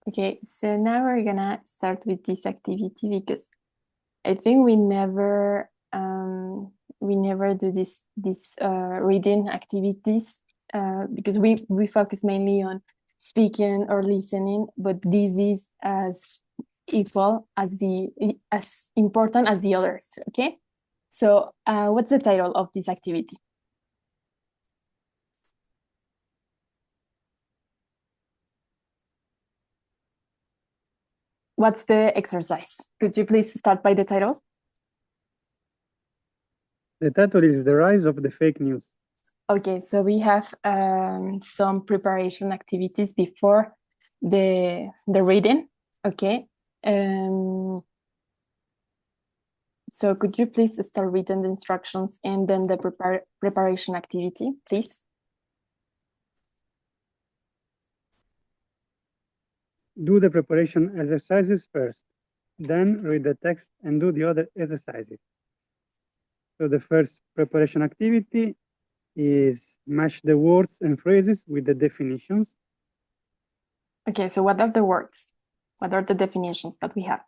Okay, so now we're gonna start with this activity because I think we never do this reading activities because we focus mainly on speaking or listening, but this is as equal as important as the others. Okay, so what's the title of this activity? What's the exercise? Could you please start by the title? The title is The Rise of the Fake News. Okay, so we have some preparation activities before the reading. Okay. So could you please start reading the instructions and then the preparation activity, please? Do the preparation exercises first, then read the text and do the other exercises. So the first preparation activity is match the words and phrases with the definitions. Okay, so what are the words? What are the definitions that we have?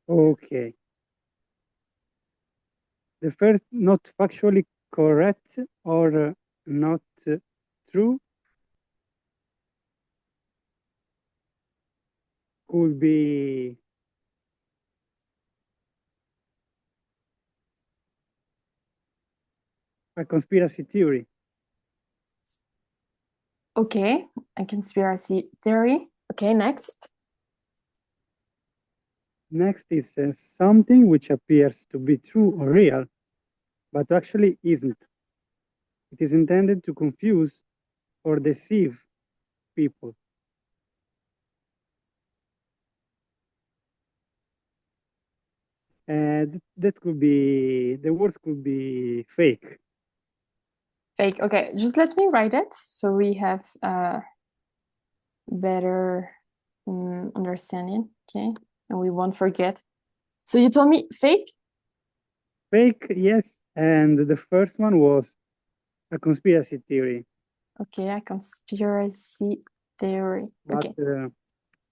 Okay. The first, not factually correct or not true, could be a conspiracy theory. Okay, a conspiracy theory. Okay, next. Next is something which appears to be true or real, but actually isn't. It is intended to confuse or deceive people. And that could be, the words could be fake. Fake. Okay, just let me write it so we have better understanding. Okay, and we won't forget. So you told me fake? Fake, yes. And the first one was a conspiracy theory. Okay, a conspiracy theory. But Okay.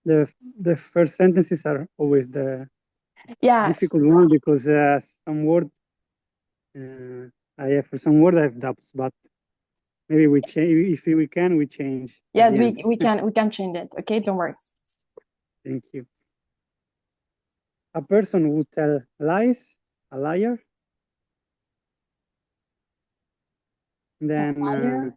the first sentences are always the Yeah. difficult one because some word, for some word I have doubts, but maybe we change, if we can, we change. Yes, we can change it. Okay, don't worry. Thank you. A person would tell lies, a liar. Then Liar.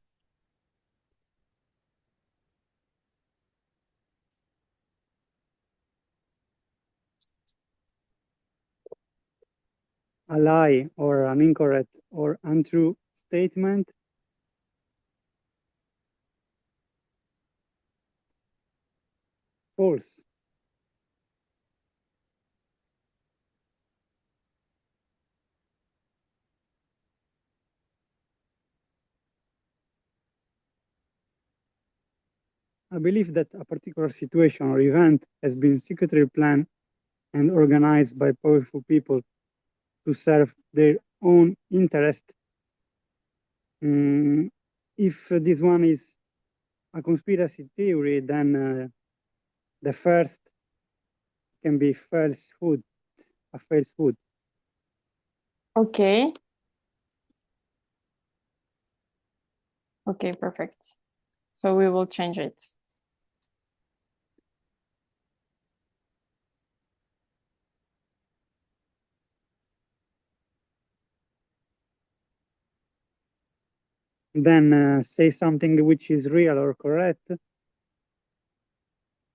a lie or an incorrect or untrue statement. False. I believe that a particular situation or event has been secretly planned and organized by powerful people to serve their own interest. If this one is a conspiracy theory, then the first can be falsehood, a falsehood. Okay. Okay, perfect. So we will change it. Then say something which is real or correct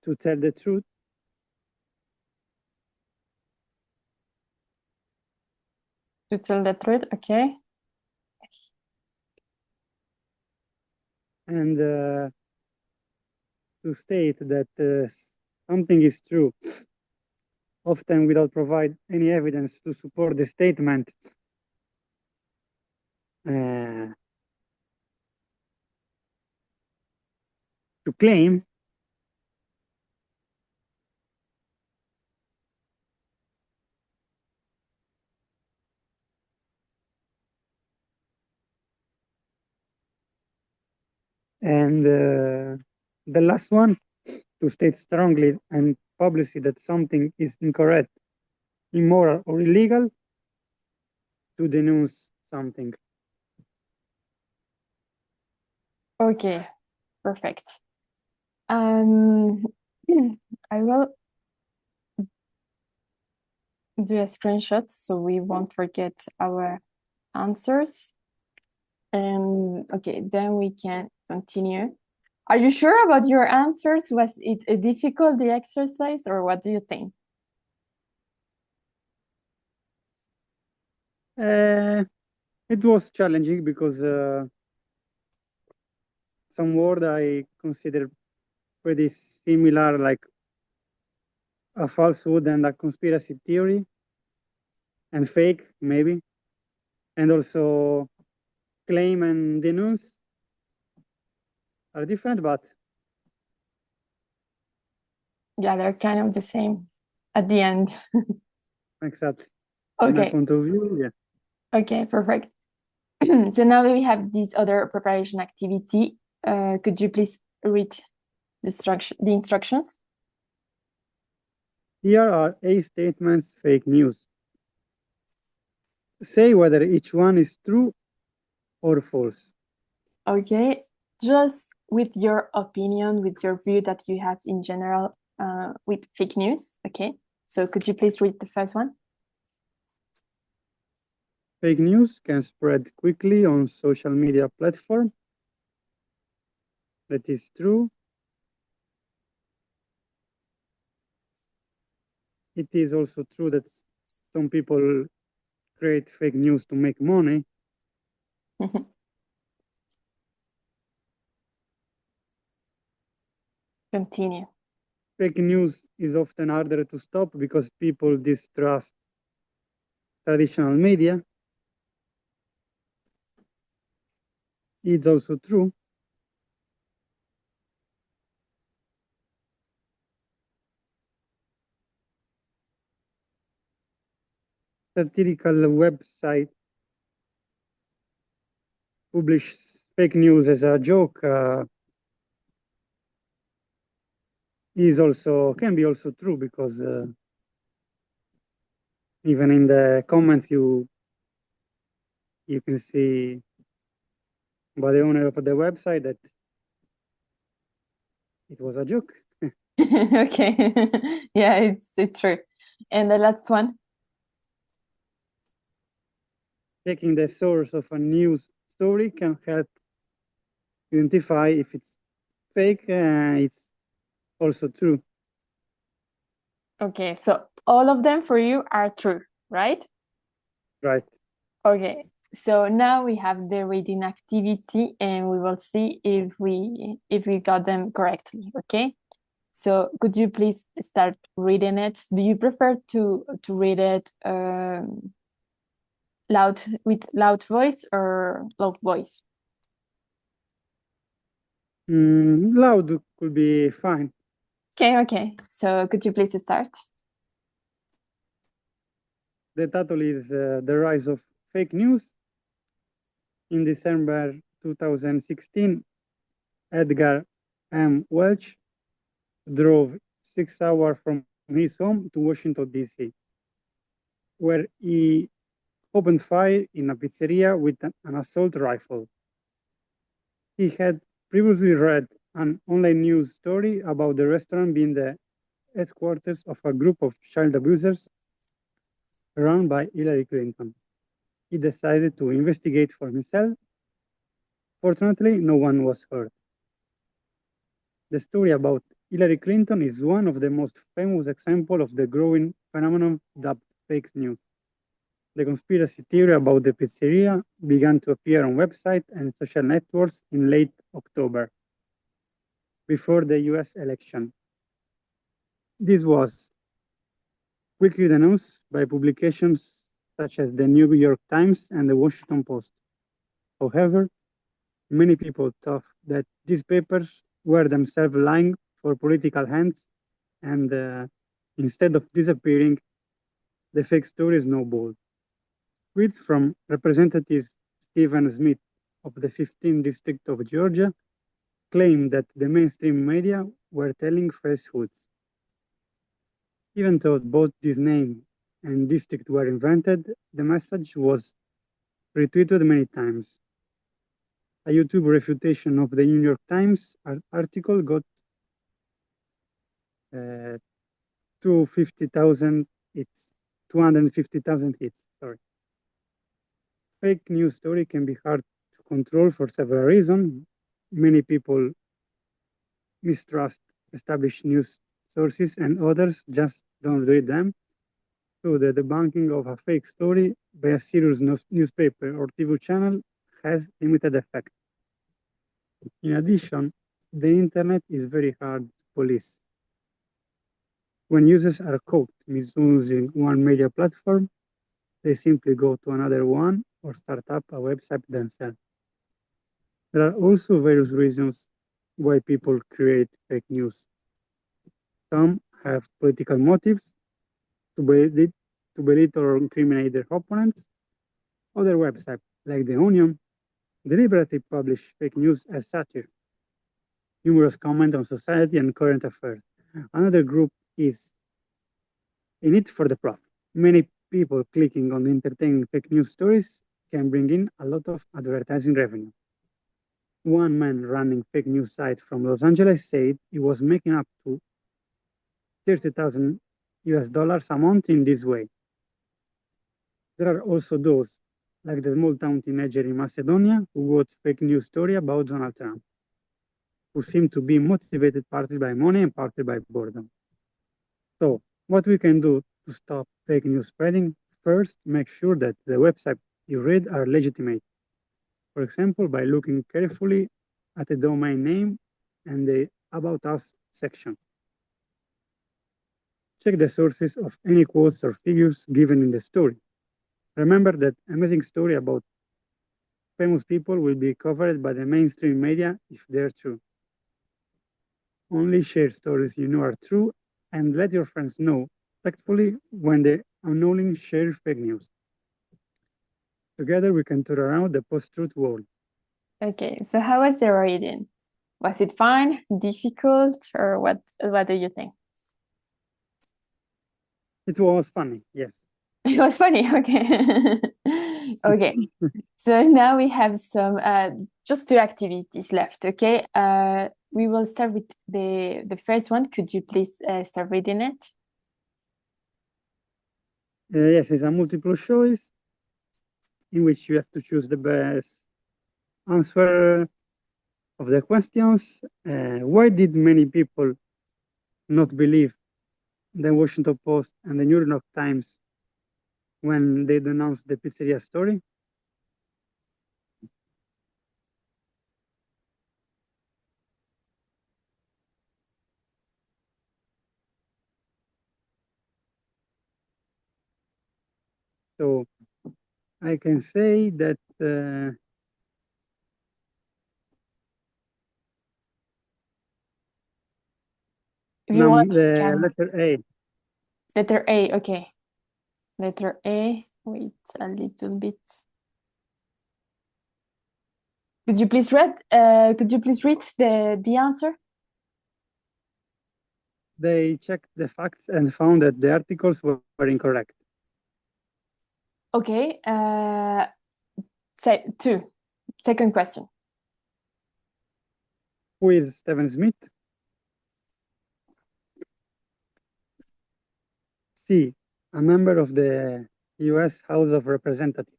to tell the truth. To tell the truth, okay. And to state that something is true, often without provide any evidence to support the statement. To claim And the last one, to state strongly and publicly that something is incorrect, immoral, or illegal, to denounce something. Okay, perfect. I will do a screenshot so we won't forget our answers. And okay, then we can continue. Are you sure about your answers? Was it a difficult, the exercise, or what do you think? It was challenging because some word I consider pretty similar, like a falsehood and a conspiracy theory, and fake maybe, and also claim and denounce are different, but Yeah, they're kind of the same at the end. exactly. In my Okay, point of view, yeah. okay, perfect. So now we have this other preparation activity. Could you please read the instructions? Here are 8 statements fake news. Say whether each one is true or false. Okay, just with your opinion, with your view that you have in general with fake news. Okay, so could you please read the first one? Fake news can spread quickly on social media platforms. That is true. It is also true that some people create fake news to make money. Continue. Fake news is often harder to stop because people distrust traditional media. It's also true. Satirical website publish fake news as a joke can be also true because even in the comments you can see by the owner of the website that it was a joke. Okay, yeah, it's true. And the last one? Checking the source of a news story can help identify if it's fake. It's also true. Okay, so all of them for you are true, right? Right. Okay, so now we have the reading activity and we will see if we got them correctly, okay? So could you please start reading it? Do you prefer to read it loud with loud voice or low voice? Loud could be fine. Okay. So could you please start? The title is The Rise of Fake News. In December 2016, Edgar M. Welch drove 6 hours from his home to Washington, D.C., where he opened fire in a pizzeria with an assault rifle. He had previously read an online news story about the restaurant being the headquarters of a group of child abusers run by Hillary Clinton. He decided to investigate for himself. Fortunately, no one was hurt. The story about Hillary Clinton is one of the most famous examples of the growing phenomenon dubbed fake news. The conspiracy theory about the pizzeria began to appear on websites and social networks in late October, before the US election. This was quickly denounced by publications such as the New York Times and the Washington Post. However, many people thought that these papers were themselves lying for political ends, and instead of disappearing, the fake story snowballed. Tweets from Representative Stephen Smith of the 15th District of Georgia claimed that the mainstream media were telling falsehoods. Even though both this name and district were invented, the message was retweeted many times. A YouTube refutation of the New York Times article got 250,000 hits. 250,000 hits. Sorry. Fake news story can be hard to control for several reasons. Many people mistrust established news sources, and others just don't read them. So the debunking of a fake story by a serious newspaper or TV channel has limited effect. In addition, the internet is very hard to police. When users are caught misusing one media platform, they simply go to another one or start up a website themselves. There are also various reasons why people create fake news. Some have political motives to belittle or incriminate their opponents. Other websites, like The Onion, deliberately publish fake news as satire, humorous comment on society and current affairs. Another group is in it for the profit. Many people clicking on entertaining fake news stories can bring in a lot of advertising revenue. One man running fake news site from Los Angeles said he was making up to $30,000 a month in this way. There are also those, like the small town teenager in Macedonia who wrote fake news story about Donald Trump, who seem to be motivated partly by money and partly by boredom. So what we can do to stop fake news spreading? First, make sure that the websites you read are legitimate. For example, by looking carefully at the domain name and the About Us section. Check the sources of any quotes or figures given in the story. Remember that amazing story about famous people will be covered by the mainstream media if they're true. Only share stories you know are true and let your friends know respectfully when they unknowingly share fake news. Together we can turn around the post-truth world. Okay, so how was the reading? Was it fun, difficult, or what do you think? It was funny, yes. It was funny, okay. Okay, so now we have some just two activities left, okay? We will start with the first one. Could you please start reading it? Yes, it's a multiple choice in which you have to choose the best answer of the questions. Why did many people not believe the Washington Post and the New York Times when they denounced the pizzeria story? So I can say that If you want, the letter A. Letter A, okay. Letter A, wait a little bit. Could you please read the answer? They checked the facts and found that the articles were incorrect. Okay, say two. Second question. Who is Stephen Smith? C, a member of the US House of Representatives.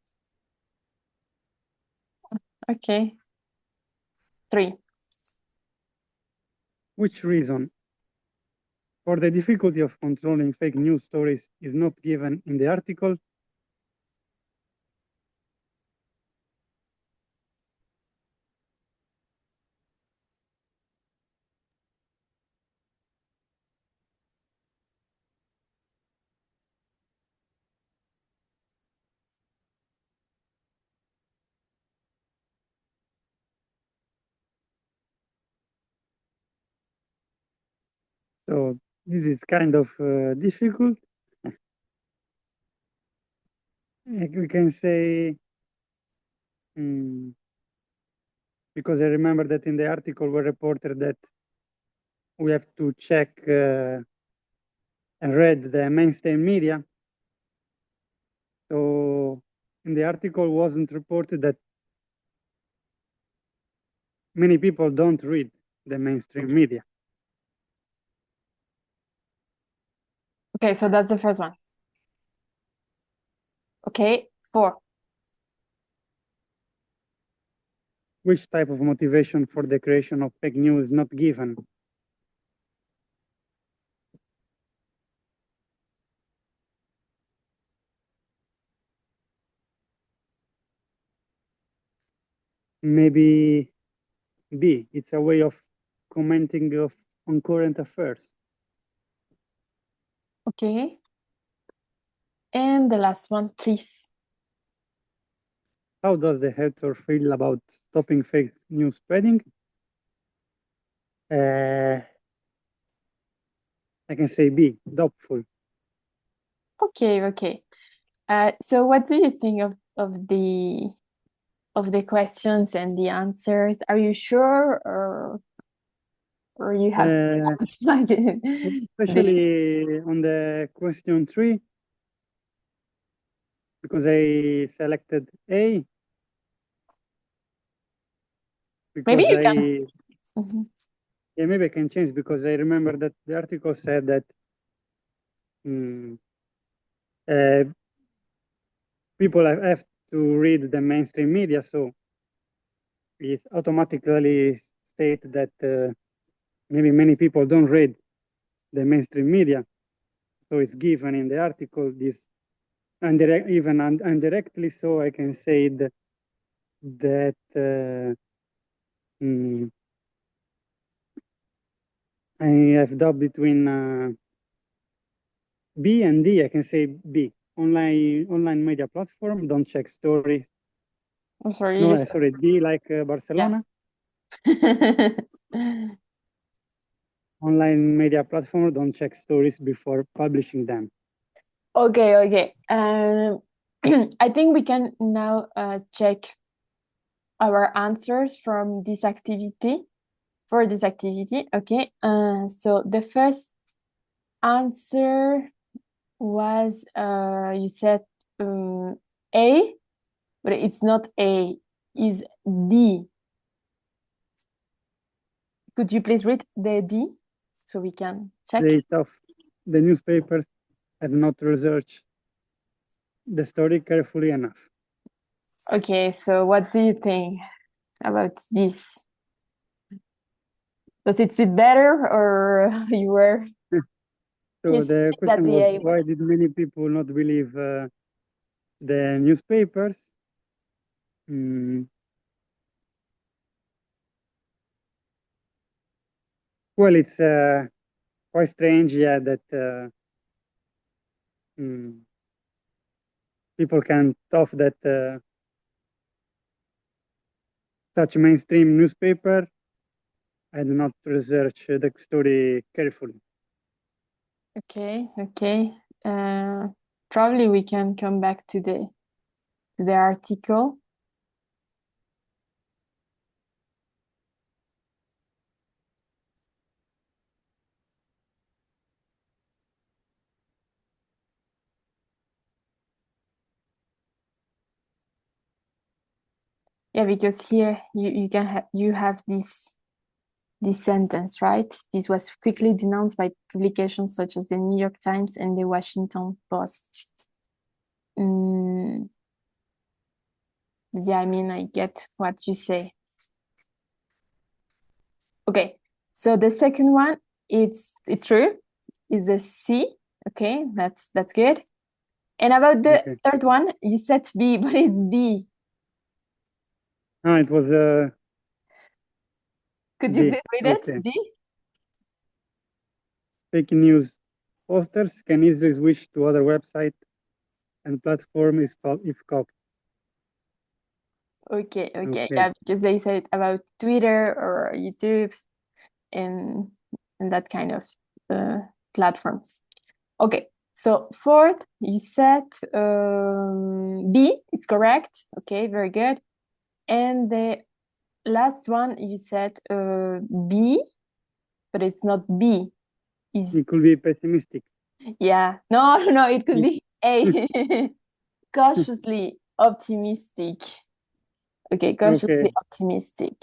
Okay. 3. Which reason for the difficulty of controlling fake news stories is not given in the article? So this is kind of difficult. We can say because I remember that in the article we reported that we have to check and read the mainstream media. So in the article wasn't reported that many people don't read the mainstream media. Okay, so that's the first one. Okay, 4. Which type of motivation for the creation of fake news is not given? Maybe B, it's a way of commenting on current affairs. Okay. And the last one, please. How does the editor feel about stopping fake news spreading? I can say B, doubtful. Okay. So what do you think of the questions and the answers? Are you sure, or you have especially on the question 3, because I selected A. Maybe you can. Mm-hmm. Yeah, maybe I can change, because I remember that the article said that people have to read the mainstream media, so it automatically state that maybe many people don't read the mainstream media. So it's given in the article this even indirectly, so I can say that I have doubt between B and D. I can say B. Online media platform, don't check stories. I'm sorry. No, sorry, D like Barcelona. Yeah. Online media platform, don't check stories before publishing them. Okay. I think we can now check our answers from this activity. For this activity, okay. So the first answer was you said A, but it's not A, is D. Could you please read the D so we can check? The newspapers have not researched the story carefully enough. Okay, so what do you think about this? Does it suit better, or you were? So the question was, why did many people not believe the newspapers? Well, it's quite strange, yeah, that people can thought that such mainstream newspaper had not researched the story carefully. Okay. Probably we can come back to the article. Yeah, because here you have this sentence, right? This was quickly denounced by publications such as the New York Times and the Washington Post. Yeah, I mean, I get what you say. Okay, so the second one, it's true, is the C. Okay, that's good. And about the third one, you said B, but it's D. It was Could you please read it? D? Fake news posters can easily switch to other websites and platforms if copied. Okay. Yeah, because they said about Twitter or YouTube and that kind of platforms. Okay, so fourth, you said B is correct. Okay, very good. And the last one you said B, but it's not B. It could be pessimistic. Yeah. No, it could be A. Cautiously optimistic. Okay, cautiously Okay. optimistic.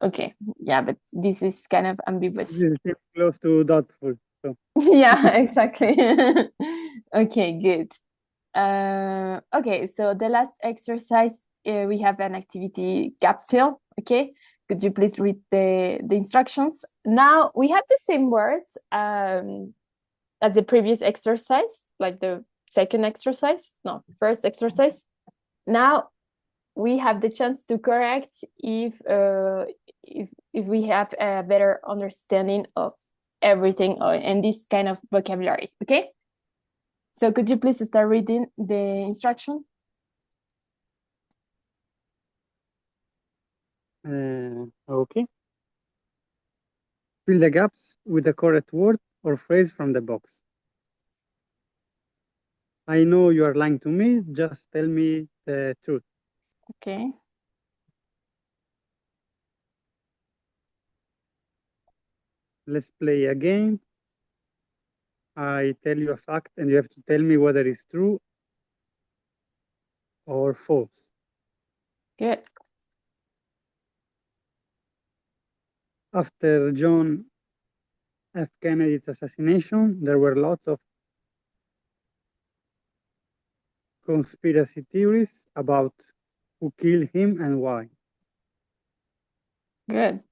Okay, yeah, but this is kind of ambiguous. This is close to doubtful. So Yeah, exactly. Okay, good. Okay, so the last exercise, we have an activity gap fill. Okay, could you please read the instructions? Now we have the same words as the previous exercise, like the second exercise, no, first exercise. Now we have the chance to correct if we have a better understanding of everything and this kind of vocabulary. Okay, so could you please start reading the instruction? okay. Fill the gaps with the correct word or phrase from the box. I know you are lying to me. Just tell me the truth. Okay. Let's play a game. I tell you a fact and you have to tell me whether it's true or false. Good. After John F. Kennedy's assassination, there were lots of conspiracy theories about who killed him and why. Good.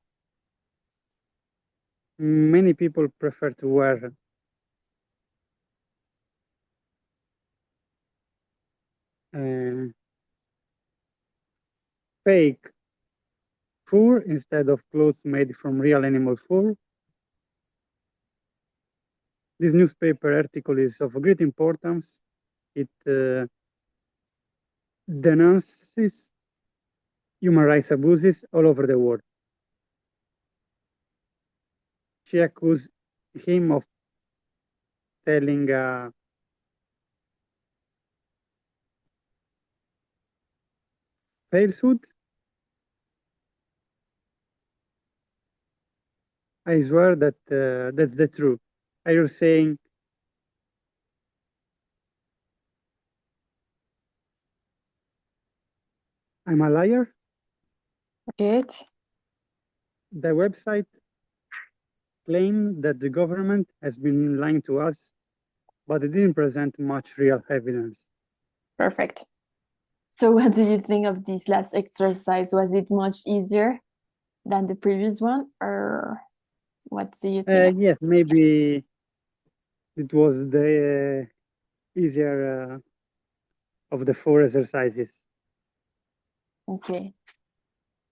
Many people prefer to wear fake fur instead of clothes made from real animal fur. This newspaper article is of great importance. It denounces human rights abuses all over the world. She accused him of telling a falsehood. I swear that that's the truth. Are you saying I'm a liar? Good. The website claimed that the government has been lying to us, but it didn't present much real evidence. Perfect. So what do you think of this last exercise? Was it much easier than the previous one, or what do you think? Yes, maybe it was the easier of the four exercises. Okay.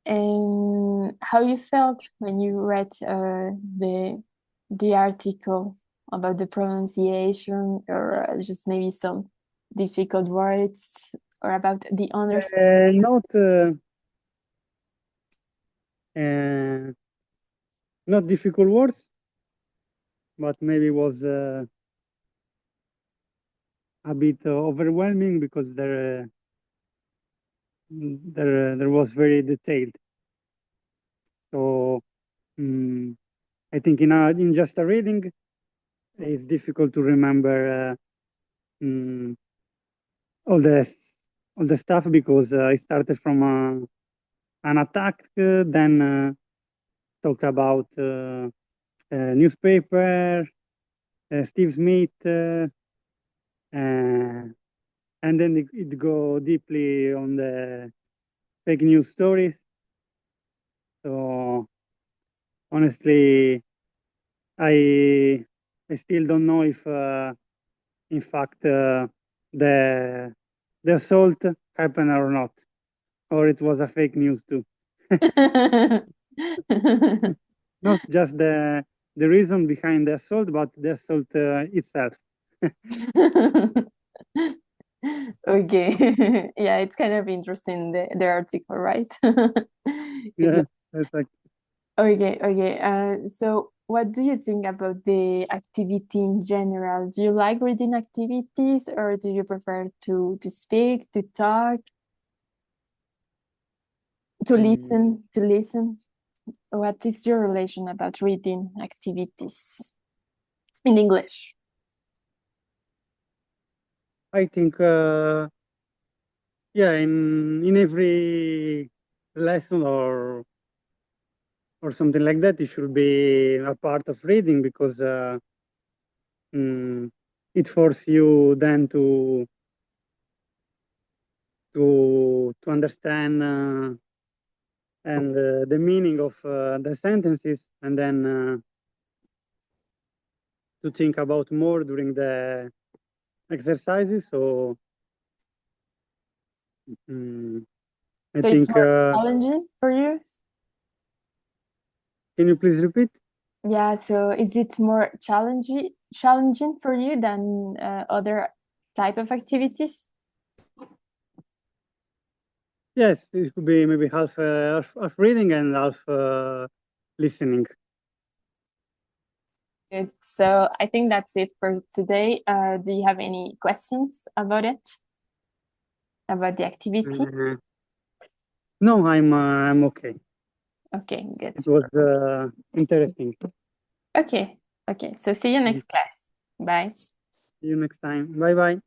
And how you felt when you read the article about the pronunciation, or just maybe some difficult words, or about the understanding? Not difficult words, but maybe was a bit overwhelming because there was very detailed. So I think in just a reading, it's difficult to remember all the stuff because I started from an attack, then talked about newspaper, Steve Smith, and then it go deeply on the fake news stories. So honestly, I still don't know if in fact the assault happened or not, or it was a fake news too. Not just the reason behind the assault, but the assault itself. Okay. Yeah, it's kind of interesting, the article, right? Yeah, that's like Okay. So what do you think about the activity in general? Do you like reading activities, or do you prefer to speak, to talk? to listen. What is your relation about reading activities in English? I think, yeah, in every lesson or something like that, it should be a part of reading because it forces you then to understand and the meaning of the sentences, and then to think about more during the exercises. So I So think, it's more challenging for you? can you please repeat? Yeah, so is it more challenging for you than other type of activities? Yes, it could be maybe half reading and half listening. Good. So I think that's it for today. Do you have any questions about it? About the activity? No, I'm okay. Okay, good. It was interesting. Okay, okay. So see you next class. Bye. See you next time. Bye bye.